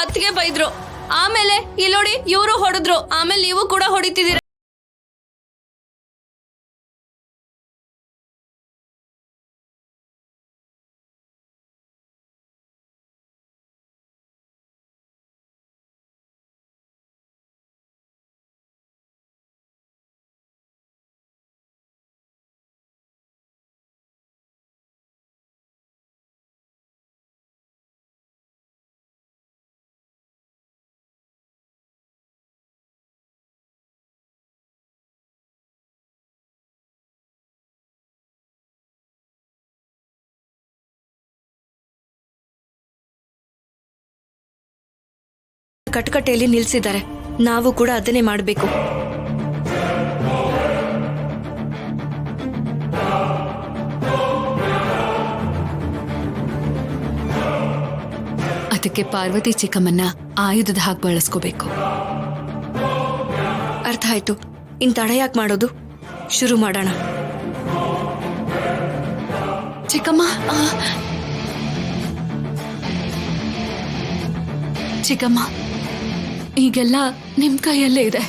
ಅತ್ತಿಗೆ ಬೈದ್ರು, ಆಮೇಲೆ ಇಲ್ಲೋಡಿ ಇವರು ಹೊಡೆದ್ರು, ಆಮೇಲೆ ನೀವು ಕೂಡ ಹೊಡಿತಿದ್ದೀರ. ಕಟಕಟೆಯಲ್ಲಿ ನಿಲ್ಸಿದ್ದಾರೆ, ನಾವು ಕೂಡ ಅದನ್ನೇ ಮಾಡಬೇಕು. ಅದಕ್ಕೆ ಪಾರ್ವತಿ ಚಿಕ್ಕಮ್ಮನ್ನ ಆಯುಧದ ಹಾಗೆ ಬಳಸ್ಕೋಬೇಕು. ಅರ್ಥ ಆಯ್ತು. ಇನ್ ತಡ ಯಾಕೆ ಮಾಡೋದು, ಶುರು ಮಾಡೋಣ. ಚಿಕ್ಕಮ್ಮ, ಚಿಕ್ಕಮ್ಮ, ಈಗೆಲ್ಲ ನಿಮ್ ಕೈಯಲ್ಲೇ ಇದೆ.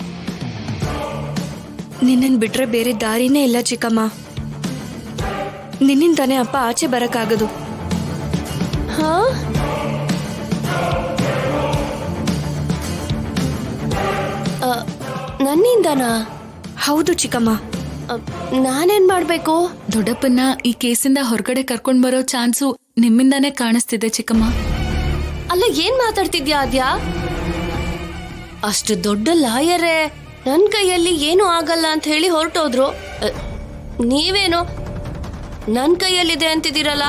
ನಿನ್ನನ್ ಬಿಟ್ರೆ ಬೇರೆ ದಾರಿನೇ ಇಲ್ಲ ಚಿಕ್ಕಮ್ಮ. ನಿನ್ನಿಂದಾನೇ ಅಪ್ಪ ಆಚೆ ಬರಕ್ಕಾಗದು. ಹಾ, ನನ್ನಿಂದನಾ? ಹೌದು ಚಿಕ್ಕಮ್ಮ. ನಾನೇನ್ ಮಾಡ್ಬೇಕು? ದೊಡ್ಡಪ್ಪನ್ನ ಈ ಕೇಸಿಂದ ಹೊರಗಡೆ ಕರ್ಕೊಂಡ್ ಬರೋ ಚಾನ್ಸು ನಿಮ್ಮಿಂದಾನೇ ಕಾಣಿಸ್ತಿದೆ ಚಿಕ್ಕಮ್ಮ. ಅಲ್ಲ, ಏನ್ ಮಾತಾಡ್ತಿದ್ಯಾ ಆದ್ಯಾ? ಅಷ್ಟು ದೊಡ್ಡ ಲಾಯರೇ ನನ್ ಕೈಯಲ್ಲಿ ಏನು ಆಗಲ್ಲ ಅಂತ ಹೇಳಿ ಹೊರಟೋದ್ರು. ನೀವೇನು ನನ್ ಕೈಯಲ್ಲಿದೆ ಅಂತಿದ್ದೀರಲ್ಲ?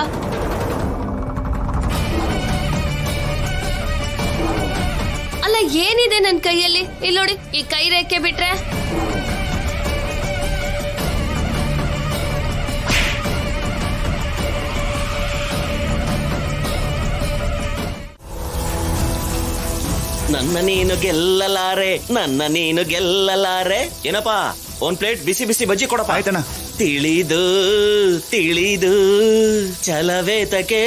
ಅಲ್ಲ, ಏನಿದೆ ನನ್ ಕೈಯಲ್ಲಿ? ಇಲ್ಲಿ ನೋಡಿ, ಈ ಕೈ ರೇಖೆ ಬಿಟ್ರೆ ನನ್ನ ನೀನು ಗೆಲ್ಲಲಾರೆ, ನನ್ನ ನೀನು ಗೆಲ್ಲಲಾರೆ. ಏನಪ್ಪಾ, ಒಂದ್ ಪ್ಲೇಟ್ ಬಿಸಿ ಬಿಸಿ ಬಜ್ಜಿ ಕೊಡಪ್ಪ. ಆಯ್ತಣ್ಣ. ತಿಳಿದು ತಿಳಿದು ಚಲವೇತಕ್ಕೆ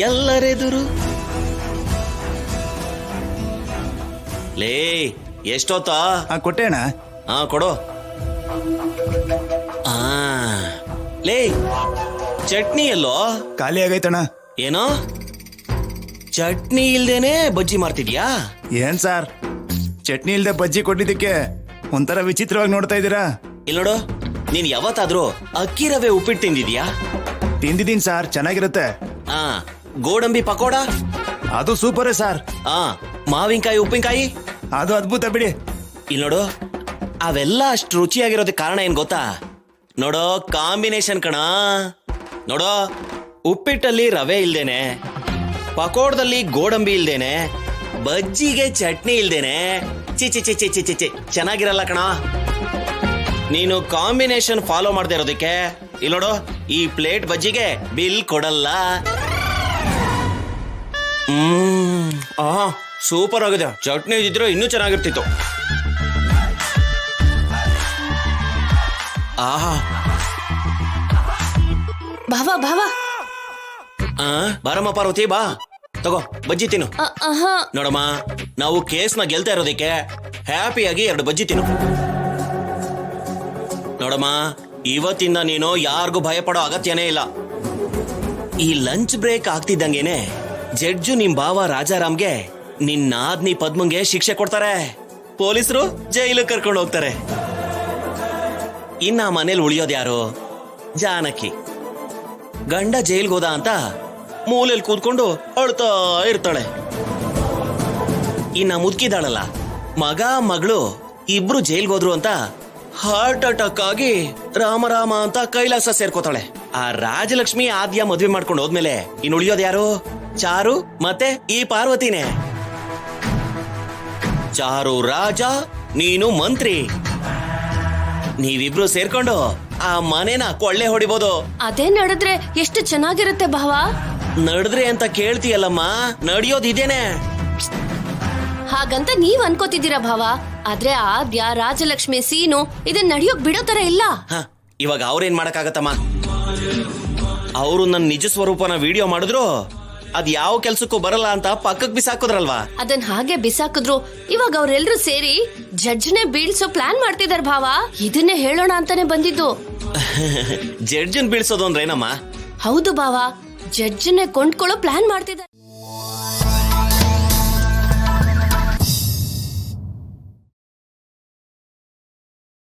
ಎಲ್ಲರೆದುರು. ಲೇ, ಎಷ್ಟೊತ್ತಾ? ಕೊಟ್ಟೆ ಅಣ್ಣ. ಹಾ, ಕೊಡು. ಆ ಲೇ, ಚಟ್ನಿ ಎಲ್ಲೋ? ಖಾಲಿ ಆಗೈತಣ್ಣ. ಏನೋ ಚಟ್ನಿ ಇಲ್ದೇನೆ ಬಜ್ಜಿ ಮಾಡ್ತಿದ್ಯಾ? ಏನ್ ಸಾರ್, ಚಟ್ನಿ ಇಲ್ದೆ ಬಜ್ಜಿ ಕೊಟ್ಟಿದ್ದಕ್ಕೆ ಒಂಥರ ವಿಚಿತ್ರವಾಗಿ ನೋಡ್ತಾ ಇದ್ದೀರಾ? ಇಲ್ಲ ನೋಡು, ನೀನ್ ಯಾವತ್ತಾದ್ರೂ ಅಕ್ಕಿ ರವೆ ಉಪ್ಪಿಟ್ಟು ತಿಂದಿದ್ಯಾ? ತಿಂದಿದ್ದೀನಿ ಸಾರ್, ಚೆನ್ನಾಗಿರುತ್ತೆ. ಆ ಗೋಡಂಬಿ ಪಕೋಡ? ಅದು ಸೂಪರೇ ಸಾರ್. ಆ ಮಾವಿನಕಾಯಿ ಉಪ್ಪಿನಕಾಯಿ? ಅದು ಅದ್ಭುತ ಬಿಡಿ. ಇಲ್ಲ ನೋಡು, ಅವೆಲ್ಲ ಅಷ್ಟು ರುಚಿಯಾಗಿರೋದಕ್ಕೆ ಕಾರಣ ಏನ್ ಗೊತ್ತಾ? ನೋಡೋ, ಕಾಂಬಿನೇಷನ್ ಕಣ. ನೋಡೋ, ಉಪ್ಪಿಟ್ಟಲ್ಲಿ ರವೆ ಇಲ್ದೇನೆ, ಪಕೋಡದಲ್ಲಿ ಗೋಡಂಬಿ ಇಲ್ದೇನೆ, ಬಜ್ಜಿಗೆ ಚಟ್ನಿ ಇಲ್ದೇನೆ, ಚಿ ಚಿ ಚಿ ಚಿ ಚಿ ಚಿ ಚಿ ಚೆನ್ನಾಗಿರಲ್ಲ ಕಣ. ನೀನು ಕಾಂಬಿನೇಷನ್ ಫಾಲೋ ಮಾಡದೆ ಇರೋದಕ್ಕೆ ಇಲ್ಲಿ ನೋಡು, ಈ ಪ್ಲೇಟ್ ಬಜ್ಜಿಗೆ ಬಿಲ್ ಕೊಡಲ್ಲ. ಸೂಪರ್ ಆಗಿದೆ. ಚಟ್ನಿ ಇದ್ರೆ ಇನ್ನೂ ಚೆನ್ನಾಗಿರ್ತಿತ್ತು. ಆಹಾ, ಭಾವ ಭಾವ, ಬಾರಮ್ಮ ಪಾರ್ವತಿ, ಬಾ ತಗೋ ಬಜ್ಜಿ ತಿನ್ನು. ನೋಡಮ್ಮ, ನಾವು ಕೇಸ್ನ ಗೆಲ್ತಾ ಇರೋದಕ್ಕೆ ಹ್ಯಾಪಿಯಾಗಿ 2 ಬಜ್ಜಿ ತಿನ್ನು. ನೋಡಮ್ಮ, ಇವತ್ತಿಂದ ನೀನು ಯಾರಿಗೂ ಭಯ ಪಡೋ ಅಗತ್ಯನೇ ಇಲ್ಲ. ಈ ಲಂಚ್ ಬ್ರೇಕ್ ಆಗ್ತಿದ್ದಂಗೆನೆ ಜಡ್ಜು ನಿಮ್ ಬಾವ ರಾಜಾರಾಮ್ಗೆ, ನಿನ್ ನಾದ್ನಿ ಪದ್ಮಂಗೆ ಶಿಕ್ಷೆ ಕೊಡ್ತಾರೆ. ಪೊಲೀಸರು ಜೈಲು ಕರ್ಕೊಂಡು ಹೋಗ್ತಾರೆ. ಇನ್ನ ಮನೇಲಿ ಉಳಿಯೋದು ಯಾರು? ಜಾನಕಿ. ಗಂಡ ಜೈಲ್ಗೆ ಹೋದ ಅಂತ ಮೂಲೆಯಲ್ಲಿ ಕೂತ್ಕೊಂಡು ಅಳ್ತಾ ಇರ್ತಾಳೆ. ಇನ್ನ ಮುದುಕಿದಾಳಲ್ಲ, ಮಗ ಮಗಳು ಇಬ್ರು ಜೈಲ್ಗೆ ಹೋದ್ರು ಅಂತ ಹಾರ್ಟ್ ಅಟ್ಯಾಕ್ ಆಗಿ ರಾಮ ರಾಮ ಅಂತ ಕೈಲಾಸ ಸೇರ್ಕೋತಾಳೆ. ಆ ರಾಜಲಕ್ಷ್ಮಿ ಆದ್ಯ ಮದ್ವೆ ಮಾಡ್ಕೊಂಡು ಹೋದ್ಮೇಲೆ ಇನ್ನು ಉಳಿಯೋದು ಯಾರು? ಚಾರು ಮತ್ತೆ ಈ ಪಾರ್ವತಿನೇ. ಚಾರು ರಾಜ, ನೀನು ಮಂತ್ರಿ. ನೀವಿಬ್ರು ಸೇರ್ಕೊಂಡು ಆ ಮನೆನ ಕೊಳ್ಳೆ ಹೊಡಿಬೋದು. ಅದೇ ನಡೆದ್ರೆ ಎಷ್ಟು ಚೆನ್ನಾಗಿರುತ್ತೆ ಭಾವ. ನಡೆದ್ರೆ ಅಂತ ಕೇಳ್ತೀಯಲ್ಲಮ್ಮ, ನಡೆಯೋದು ಇದೇನೆ. ಹಾಗಂತ ನೀವ್ ಅನ್ಕೋತಿದ್ದೀರಾ ಭಾವ. ಆದ್ರೆ ಆದ್ಯ, ರಾಜಲಕ್ಷ್ಮಿ, ಸೀನು ಇದನ್ನ ನಡೆಯೋಕ್ ಬಿಡೋ ತರ ಇಲ್ಲ. ಹ, ಇವಾಗ ಅವ್ರೇನ್ ಮಾಡಕ್ಕಾಗತ್ತಮ್ಮ? ಅವರು ನನ್ನ ನಿಜ ಸ್ವರೂಪನ ವಿಡಿಯೋ ಮಾಡಿದ್ರು ಅದ್ ಯಾವ ಕೆಲ್ಸಕ್ಕೂ ಬರಲ್ಲ ಅಂತ ಪಕ್ಕಕ್ ಬಿಸಾಕೋದ್ರಲ್ವಾ. ಅದನ್ ಹಾಗೆ ಬಿಸಾಕಿದ್ರು. ಇವಾಗ ಅವ್ರೆಲ್ರೂ ಸೇರಿ ಜಡ್ಜ್ನೆ ಬೀಳ್ಸೋ ಪ್ಲಾನ್ ಮಾಡ್ತಿದಾರ ಭಾವ. ಇದನ್ನೇ ಹೇಳೋಣ ಅಂತಾನೆ ಬಂದಿದ್ದು. ಜಡ್ಜನ್ ಬೀಳ್ಸೋದು ಅಂದ್ರೆ ಏನಮ್ಮ? ಹೌದು ಭಾವ, ಜಡ್ಜ್ನೆ ಕೊಂಡ್ಕೊಳ್ಳೋ ಪ್ಲಾನ್ ಮಾಡ್ತಿದ್ದಾರೆ.